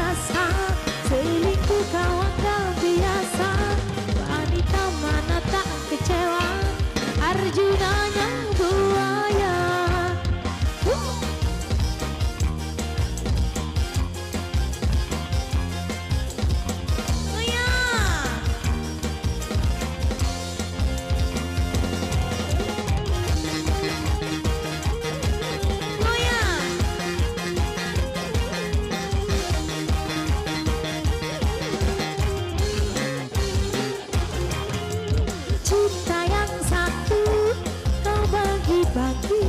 biasa, selingkuh kawan gak biasa. Wanita mana tak kecewa, Arjuna yang buaya. Cinta yang satu kau bagi-bagi,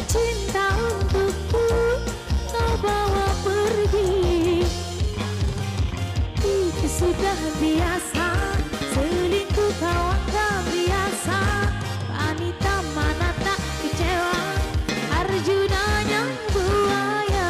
cinta untukku kau bawa pergi. Itu sudah biasa, selingkuh kawan gak biasa. Wanita mana tak kecewa, Arjuna yang buaya.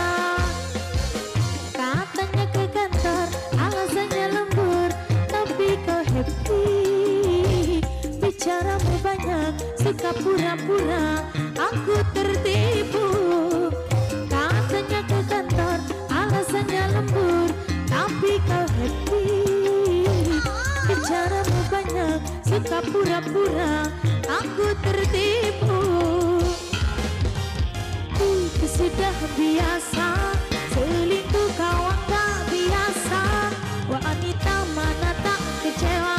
Katanya ke kantor, alasannya lembur, tapi kau happy. Bicaramu banyak, suka pura-pura, aku tertipu. Katanya ke kantor, alasannya lembur, tapi kau happy. Bicaramu banyak, suka pura-pura, aku tertipu. Itu sudah biasa, selingkuh kawan gak biasa. Wanita mana tak kecewa,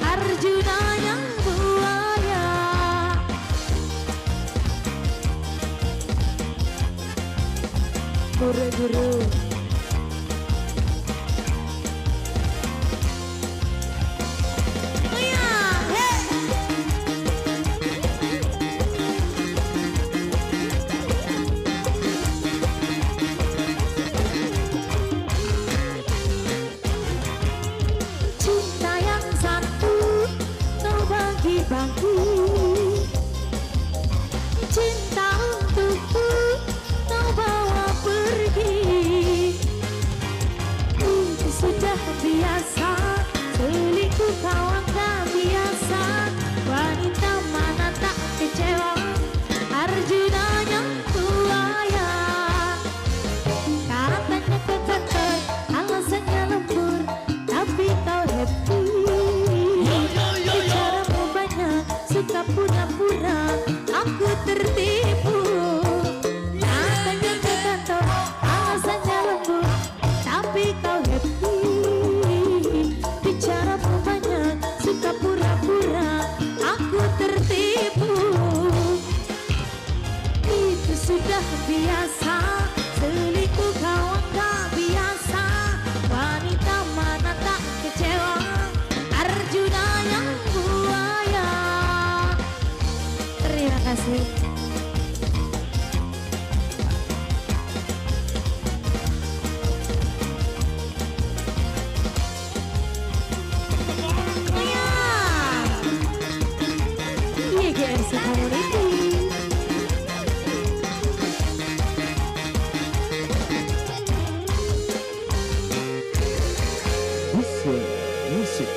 Arjuna yang buaya. Guru-guru bagi, cinta untukku kau bawa pergi. Itu sudah biasa, selingkuh kawan gak biasa. Wanita mana tak kecewa, Arjuna yang buaya. Katanya ke kantor, alasannya lembur, tapi kau happy. Suka pura-pura, aku tertipu. Katanya ke kantor, alasannya lembur, tapi kau happy. Bicaramu banyak, suka pura-pura, aku tertipu. Itu sudah biasa, selingkuh kawan gak biasa. Wanita mana tak kecewa, Arjuna yang buaya. Terima kasih. YGS Community. Musik